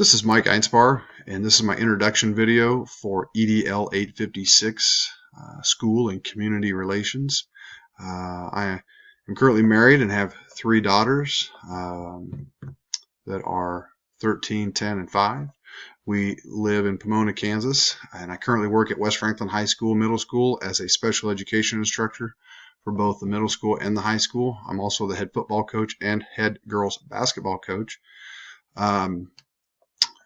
This is Mike Einspar, and this is my introduction video for EDL 856 School and Community Relations. I am currently married and have 3 daughters that are 13, 10, and 5. We live in Pomona, Kansas, and I currently work at West Franklin High School Middle School as a special education instructor for both the middle school and the high school. I'm also the head football coach and head girls basketball coach.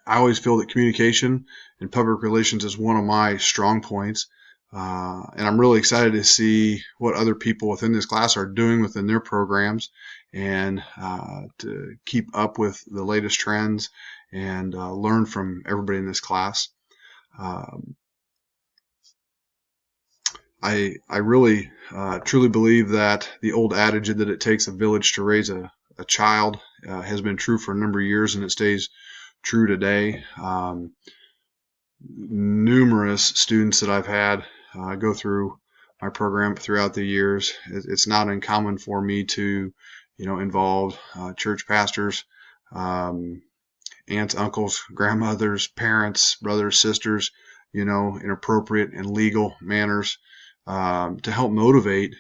I always feel that communication and public relations is one of my strong points, and I'm really excited to see what other people within this class are doing within their programs, and to keep up with the latest trends and learn from everybody in this class. I really truly believe that the old adage that it takes a village to raise a child has been true for a number of years, and it stays true today. Numerous students that I've had go through my program throughout the years. It's not uncommon for me to, involve church pastors, aunts, uncles, grandmothers, parents, brothers, sisters, in appropriate and legal manners to help motivate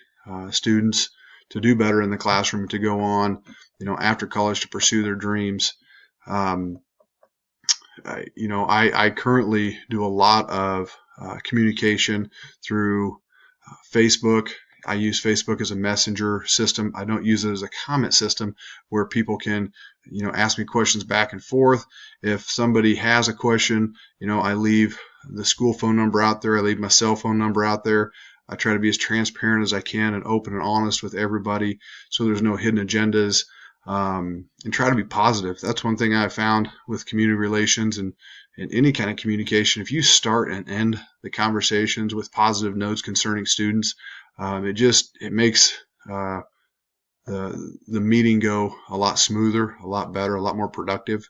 students to do better in the classroom, to go on, after college to pursue their dreams. I currently do a lot of communication through Facebook. I use Facebook as a messenger system. I don't use it as a comment system where people can, ask me questions back and forth. If somebody has a question, I leave the school phone number out there. I leave my cell phone number out there. I try to be as transparent as I can and open and honest with everybody, so there's no hidden agendas. And try to be positive. That's one thing I found with community relations and any kind of communication. If you start and end the conversations with positive notes concerning students, it makes the meeting go a lot smoother, a lot better, a lot more productive.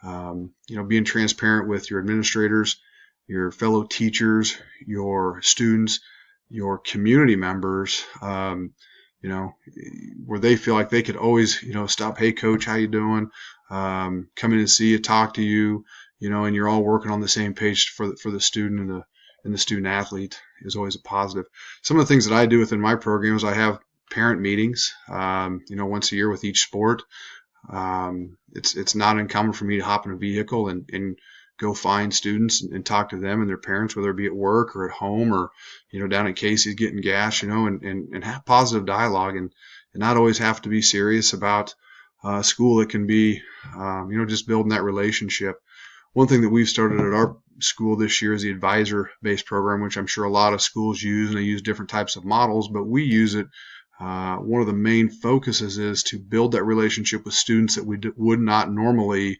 Being transparent with your administrators, your fellow teachers, your students, your community members, where they feel like they could always, stop, hey coach, how you doing? Come in and see you, talk to you, and you're all working on the same page for the student and the student athlete is always a positive. Some of the things that I do within my program is I have parent meetings, once a year with each sport. It's not uncommon for me to hop in a vehicle and go find students and talk to them and their parents, whether it be at work or at home or, down at Casey's getting gas, and have positive dialogue and not always have to be serious about school. It can be, just building that relationship. One thing that we've started at our school this year is the advisor-based program, which I'm sure a lot of schools use, and they use different types of models, but we use it. One of the main focuses is to build that relationship with students that we would not normally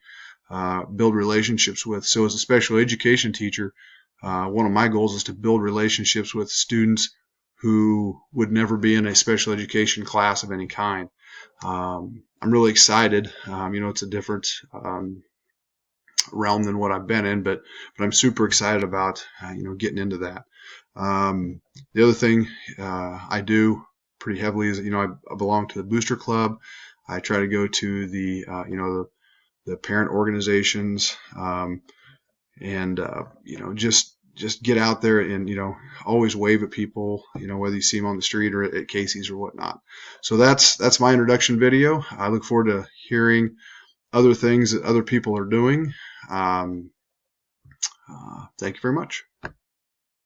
build relationships with. So as a special education teacher, one of my goals is to build relationships with students who would never be in a special education class of any kind. I'm really excited. It's a different realm than what I've been in, but I'm super excited about getting into that. The other thing I do pretty heavily is I belong to the Booster Club. I try to go to the parent organizations, and just get out there and always wave at people, whether you see them on the street or at Casey's or whatnot. So that's my introduction video. I look forward to hearing other things that other people are doing. Thank you very much.